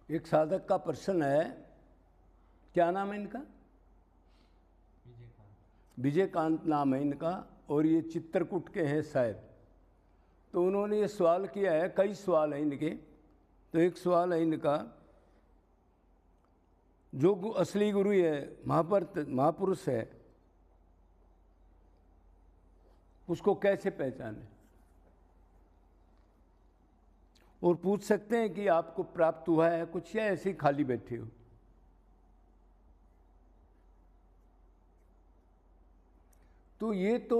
एक साधक का प्रश्न है, क्या नाम है इनका? विजयकांत नाम है इनका, और ये चित्रकूट के हैं शायद। तो उन्होंने ये सवाल किया है, कई सवाल हैं इनके। तो एक सवाल है इनका, जो असली गुरु है, महापुरुष है, उसको कैसे पहचाने? और पूछ सकते हैं कि आपको प्राप्त हुआ है कुछ, या ऐसे ही खाली बैठे हो? तो ये तो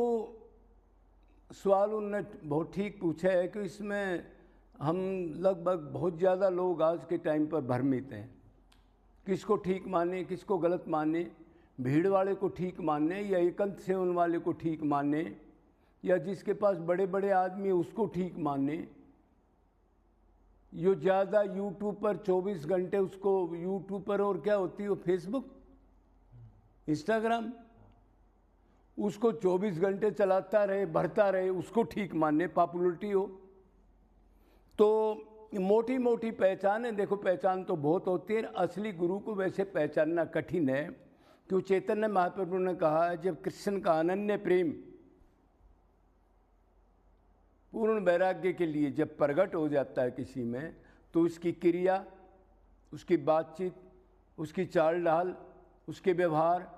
सवाल उन्होंने बहुत ठीक पूछा है कि इसमें हम लगभग बहुत ज़्यादा लोग आज के टाइम पर भ्रमित हैं। किसको ठीक माने, किसको गलत माने, भीड़ वाले को ठीक माने या एकांत सेवन वाले को ठीक माने, या जिसके पास बड़े बड़े आदमी उसको ठीक माने। यो ज़्यादा यूट्यूब पर 24 घंटे उसको, यूट्यूब पर और क्या होती है वो, फेसबुक, इंस्टाग्राम, उसको 24 घंटे चलाता रहे, भरता रहे, उसको ठीक मानने, पॉपुलरिटी हो। तो मोटी मोटी पहचान है, देखो पहचान तो बहुत होती है, असली गुरु को वैसे पहचानना कठिन है। क्यों? चैतन्य महाप्रभु ने कहा है, जब कृष्ण का अनन्य प्रेम पूर्ण वैराग्य के लिए जब प्रकट हो जाता है किसी में, तो उसकी क्रिया, उसकी बातचीत, उसकी चाल ढाल, उसके व्यवहार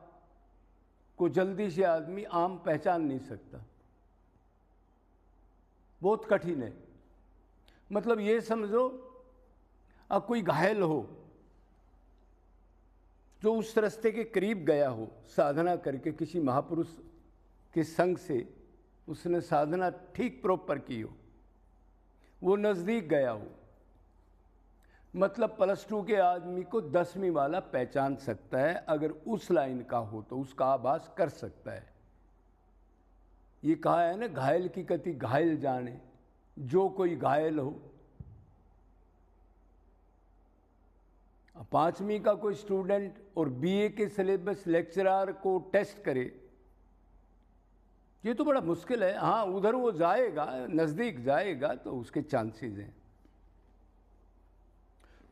को जल्दी से आदमी आम पहचान नहीं सकता, बहुत कठिन है। मतलब ये समझो, अब कोई घायल हो जो उस रास्ते के करीब गया हो साधना करके, किसी महापुरुष के संग से उसने साधना ठीक प्रॉपर की हो, वो नज़दीक गया हो, मतलब +2 के आदमी को 10वीं वाला पहचान सकता है, अगर उस लाइन का हो तो उसका आभास कर सकता है। ये कहा है ना, घायल की गति घायल जाने, जो कोई घायल हो। 5वीं का कोई स्टूडेंट और BA के सिलेबस लेक्चरर को टेस्ट करे, ये तो बड़ा मुश्किल है। हाँ, उधर वो जाएगा, नज़दीक जाएगा तो उसके चांसेस हैं।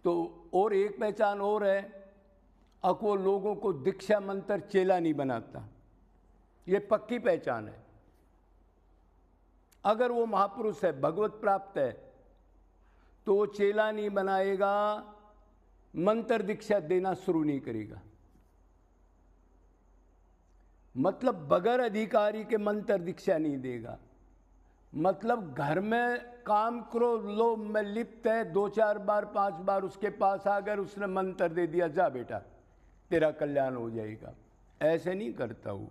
तो और एक पहचान और है, अब वो लोगों को दीक्षा मंत्र चेला नहीं बनाता, ये पक्की पहचान है। अगर वो महापुरुष है, भगवत प्राप्त है, तो वो चेला नहीं बनाएगा, मंत्र दीक्षा देना शुरू नहीं करेगा। मतलब बगैर अधिकारी के मंत्र दीक्षा नहीं देगा। मतलब घर में काम करो, लो में लिप्त है, 2-4 बार 5 बार उसके पास आकर उसने मंत्र दे दिया, जा बेटा तेरा कल्याण हो जाएगा, ऐसे नहीं करता हूँ।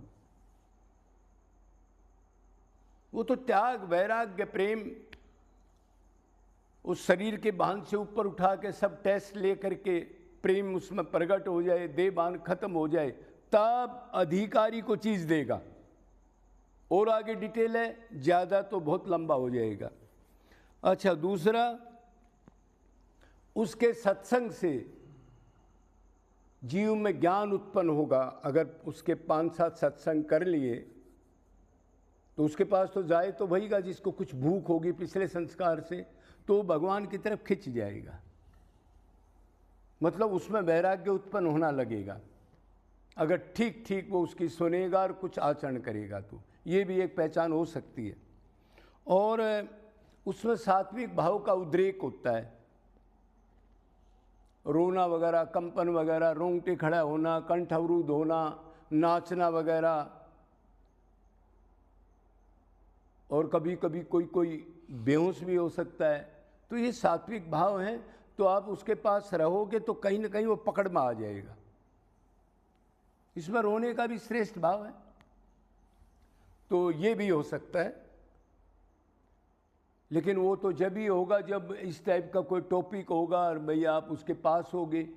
वो तो त्याग, वैराग्य, प्रेम, उस शरीर के बांध से ऊपर उठा के सब टेस्ट ले करके प्रेम उसमें प्रकट हो जाए, देह बांध खत्म हो जाए, तब अधिकारी को चीज देगा। और आगे डिटेल है, ज़्यादा तो बहुत लंबा हो जाएगा। अच्छा, दूसरा, उसके सत्संग से जीव में ज्ञान उत्पन्न होगा। अगर उसके 5-7 सत्संग कर लिए तो उसके पास तो जाए तो वहीगा, जिसको कुछ भूख होगी पिछले संस्कार से, तो भगवान की तरफ खिंच जाएगा। मतलब उसमें वैराग्य उत्पन्न होना लगेगा, अगर ठीक ठीक वो उसकी सुनेगा और कुछ आचरण करेगा तो। ये भी एक पहचान हो सकती है। और उसमें सात्विक भाव का उद्रेक होता है, रोना वगैरह, कंपन वगैरह, रोंगटे खड़ा होना, कंठ अवरुद्ध होना, नाचना वगैरह, और कभी कभी कोई बेहोश भी हो सकता है। तो ये सात्विक भाव हैं। तो आप उसके पास रहोगे तो कहीं ना कहीं वो पकड़ में आ जाएगा। इसमें रोने का भी श्रेष्ठ भाव है, तो ये भी हो सकता है। लेकिन वो तो जब ही होगा जब इस टाइप का कोई टॉपिक होगा और भैया आप उसके पास होगे।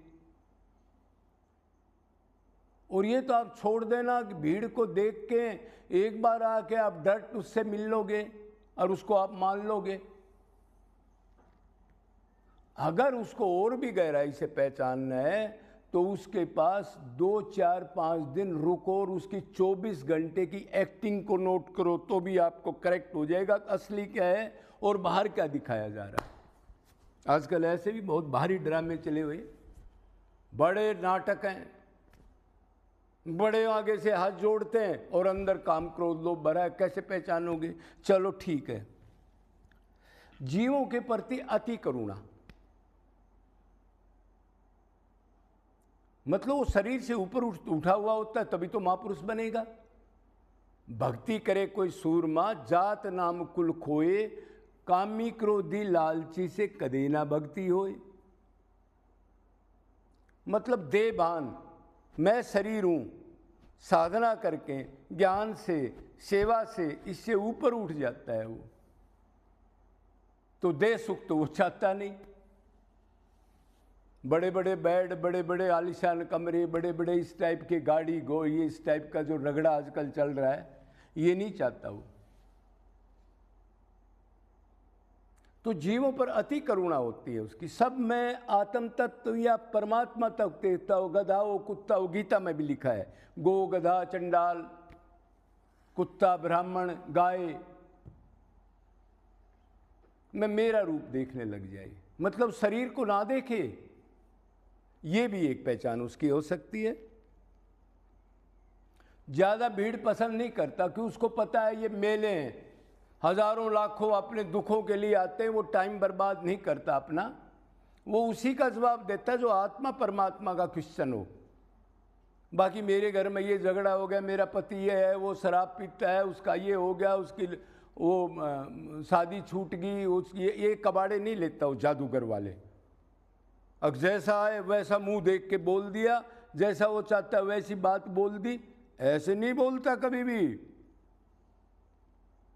और ये तो आप छोड़ देना कि भीड़ को देख के एक बार आके आप डायरेक्ट उससे मिल लोगे और उसको आप मान लोगे। अगर उसको और भी गहराई से पहचानना है तो उसके पास 2, 4, 5 दिन रुको और उसकी 24 घंटे की एक्टिंग को नोट करो, तो भी आपको करेक्ट हो जाएगा असली क्या है और बाहर क्या दिखाया जा रहा है। आजकल ऐसे भी बहुत भारी ड्रामे चले हुए, बड़े नाटक हैं, बड़े आगे से हाथ जोड़ते हैं और अंदर काम क्रोध लोभ भरा है, कैसे पहचानोगे? चलो ठीक है। जीवों के प्रति अति करुणा, मतलब वो शरीर से ऊपर उठा हुआ होता है तभी तो महापुरुष बनेगा। भक्ति करे कोई सूरमा, जात नाम कुल खोए, कामी क्रोधी लालची से कदे ना भक्ति होए। मतलब देहभान, मैं शरीर हूं, साधना करके ज्ञान से सेवा से इससे ऊपर उठ जाता है वो, तो देह सुख तो वो चाहता नहीं। बड़े बड़े बेड, बड़े बड़े आलीशान कमरे, बड़े बड़े इस टाइप के गाड़ी गो, ये इस टाइप का जो रगड़ा आजकल चल रहा है, ये नहीं चाहता वो। तो जीवों पर अति करुणा होती है उसकी। सब में आत्म तत्व या परमात्मा तक देखता हो, गधा हो कुत्ता हो, गीता में भी लिखा है, गो गधा चंडाल, कुत्ता ब्राह्मण गाय में मेरा रूप देखने लग जाए, मतलब शरीर को ना देखे, ये भी एक पहचान उसकी हो सकती है। ज्यादा भीड़ पसंद नहीं करता कि उसको पता है ये मेले हैं, हजारों लाखों अपने दुखों के लिए आते हैं, वो टाइम बर्बाद नहीं करता अपना, वो उसी का जवाब देता है जो आत्मा परमात्मा का क्वेश्चन हो। बाकी मेरे घर में ये झगड़ा हो गया, मेरा पति ये है, वो शराब पीता है, उसका ये हो गया, उसकी वो शादी छूट गई, ये कबाड़े नहीं लेता वो जादूगर वाले। अब जैसा है वैसा मुंह देख के बोल दिया, जैसा वो चाहता है वैसी बात बोल दी, ऐसे नहीं बोलता कभी भी।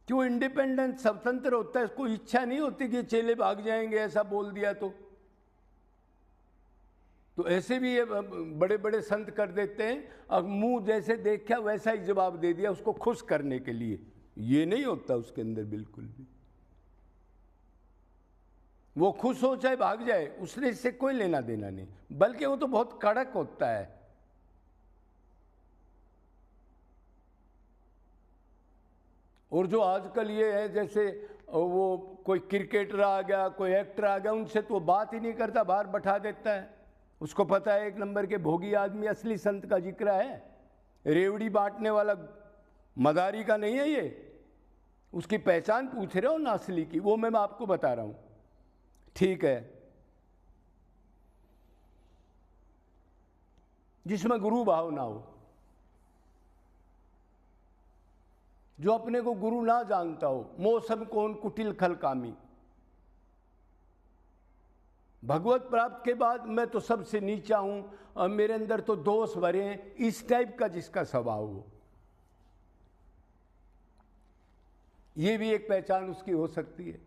क्यों? इंडिपेंडेंट स्वतंत्र होता है, कोई इच्छा नहीं होती कि चेले भाग जाएंगे ऐसा बोल दिया तो ऐसे भी ये बड़े बड़े संत कर देते हैं, अब मुंह जैसे देखा वैसा ही जवाब दे दिया उसको खुश करने के लिए। ये नहीं होता उसके अंदर बिल्कुल भी। वो खुश हो चाहे भाग जाए, उसने इससे कोई लेना देना नहीं, बल्कि वो तो बहुत कड़क होता है। और जो आजकल ये है, जैसे वो कोई क्रिकेटर आ गया, कोई एक्टर आ गया, उनसे तो वो बात ही नहीं करता, बाहर बैठा देता है। उसको पता है एक नंबर के भोगी आदमी। असली संत का जिक्र है, रेवड़ी बांटने वाला मदारी का नहीं है ये। उसकी पहचान पूछ रहे हो ना असली की, वो मैं आपको बता रहा हूं। ठीक है, जिसमें गुरु भाव ना हो, जो अपने को गुरु ना जानता हो, मौसम कौन कुटिल खल कामी, भगवत प्राप्त के बाद मैं तो सबसे नीचा हूं और मेरे अंदर तो दोष भरे हैं, इस टाइप का जिसका स्वभाव हो, ये भी एक पहचान उसकी हो सकती है।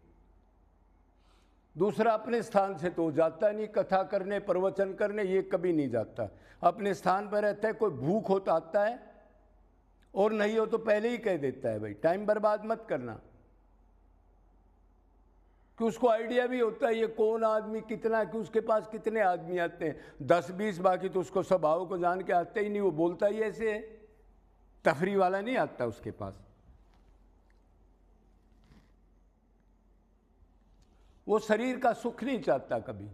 दूसरा, अपने स्थान से तो जाता नहीं, कथा करने प्रवचन करने ये कभी नहीं जाता, अपने स्थान पर रहता है। कोई भूख हो तो आता है, और नहीं हो तो पहले ही कह देता है भाई टाइम बर्बाद मत करना, कि उसको आइडिया भी होता है ये कौन आदमी कितना, कि उसके पास कितने आदमी आते हैं, 10-20, बाकी तो उसको स्वभाव को जान के आते ही नहीं, वो बोलता ही ऐसे है, तफरी वाला नहीं आता उसके पास। वो शरीर का सुख नहीं चाहता कभी,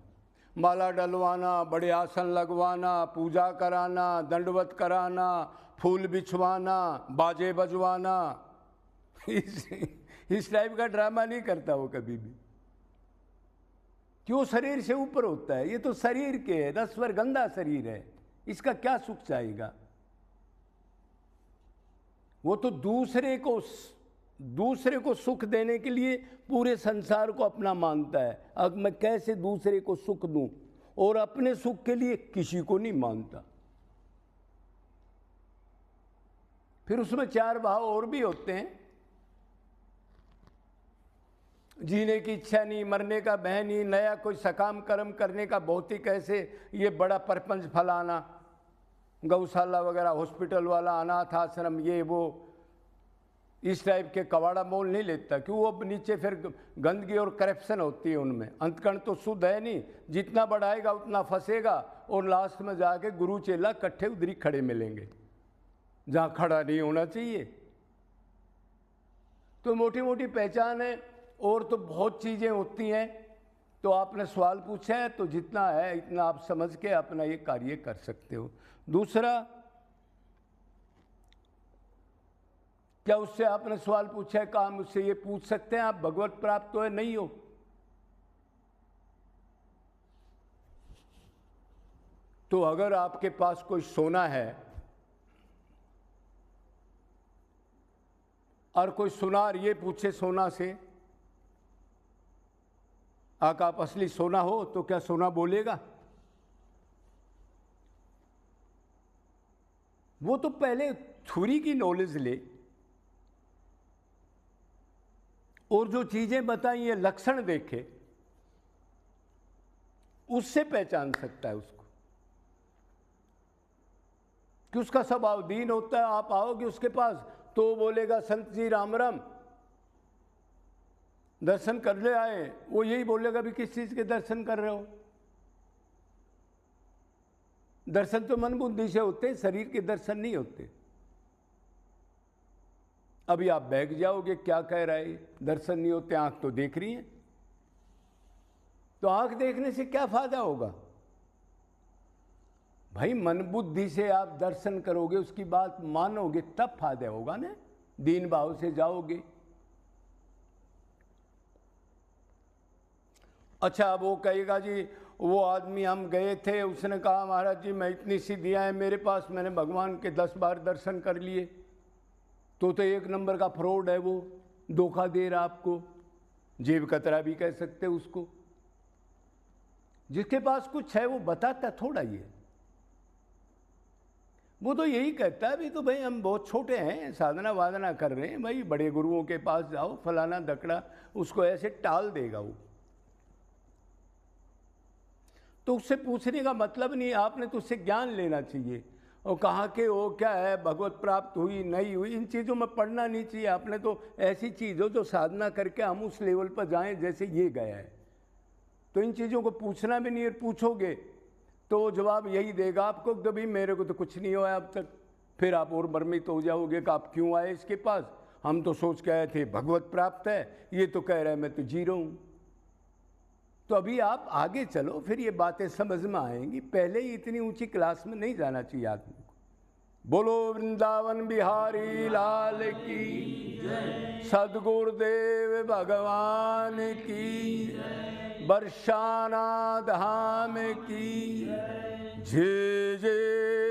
माला डलवाना, बड़े आसन लगवाना, पूजा कराना, दंडवत कराना, फूल बिछवाना, बाजे बजवाना, इस टाइप का ड्रामा नहीं करता वो कभी भी। क्यों? शरीर से ऊपर होता है, ये तो शरीर के है, नश्वर गंदा शरीर है, इसका क्या सुख चाहेगा? वो तो दूसरे को सुख देने के लिए पूरे संसार को अपना मानता है। अब मैं कैसे दूसरे को सुख दूं, और अपने सुख के लिए किसी को नहीं मानता। फिर उसमें 4 भाव और भी होते हैं, जीने की इच्छा नहीं, मरने का भय नहीं, नया कोई सकाम कर्म करने का भौतिक, ऐसे ये बड़ा परपंच फलाना, गौशाला वगैरह, हॉस्पिटल वाला, अनाथ आश्रम, ये वो, इस टाइप के कवाड़ा मोल नहीं लेता। क्यों? वो नीचे फिर गंदगी और करप्शन होती है उनमें, अंतकण तो शुद्ध है नहीं, जितना बढ़ाएगा उतना फंसेगा, और लास्ट में जाके गुरु चेला इकट्ठे उधर ही खड़े मिलेंगे जहाँ खड़ा नहीं होना चाहिए। तो मोटी मोटी पहचान है, और तो बहुत चीज़ें होती हैं, तो आपने सवाल पूछा है तो जितना है इतना आप समझ के अपना ये कार्य कर सकते हो। दूसरा, क्या उससे आपने सवाल पूछा है, कहा मुझसे ये पूछ सकते हैं आप भगवत प्राप्त हो या नहीं हो? तो अगर आपके पास कोई सोना है और कोई सुनार ये पूछे सोना से, आप असली सोना हो, तो क्या सोना बोलेगा? वो तो पहले थ्योरी की नॉलेज ले और जो चीजें बताई ये लक्षण देखे, उससे पहचान सकता है उसको कि उसका स्वभाव दीन होता है। आप आओगे उसके पास तो बोलेगा संत जी राम राम, दर्शन कर ले आए। वो यही बोलेगा भी किस चीज के दर्शन कर रहे हो? दर्शन तो मन बुद्धि से होते, शरीर के दर्शन नहीं होते। अभी आप बैठ जाओगे क्या कह रहा है, दर्शन नहीं होते, आंख तो देख रही है। तो आंख देखने से क्या फायदा होगा भाई? मन बुद्धि से आप दर्शन करोगे, उसकी बात मानोगे, तब फायदा होगा ना। दीन भाव से जाओगे। अच्छा, वो कहेगा जी वो आदमी हम गए थे, उसने कहा महाराज जी मैं इतनी सिद्धियां हैं मेरे पास, मैंने भगवान के 10 बार दर्शन कर लिए। तो एक नंबर का फ्रॉड है, वो धोखा दे रहा आपको। जेब कतरा भी कह सकते उसको। जिसके पास कुछ है वो बताता थोड़ा ये, वो तो यही कहता है भी तो भाई हम बहुत छोटे हैं, साधना वादना कर रहे हैं, भाई बड़े गुरुओं के पास जाओ, फलाना दकड़ा, उसको ऐसे टाल देगा वो। तो उससे पूछने का मतलब नहीं, आपने तो उससे ज्ञान लेना चाहिए। और कहा कि वो क्या है, भगवत प्राप्त हुई नहीं हुई, इन चीज़ों में पढ़ना नहीं चाहिए। आपने तो ऐसी चीज़ हो जो साधना करके हम उस लेवल पर जाएं जैसे ये गया है, तो इन चीज़ों को पूछना भी नहीं। और पूछोगे तो जवाब यही देगा आपको कि भाई मेरे को तो कुछ नहीं हुआ अब तक। फिर आप और भ्रमित हो जाओगे कि आप क्यों आए इसके पास, हम तो सोच के आए थे भगवत प्राप्त है, ये तो कह रहा है मैं तो जीरो हूँ। तो अभी आप आगे चलो, फिर ये बातें समझ में आएंगी। पहले ही इतनी ऊंची क्लास में नहीं जाना चाहिए आदमी को। बोलो वृंदावन बिहारी लाल की, सदगुरुदेव भगवान की, बरसाना धाम की, जय जय।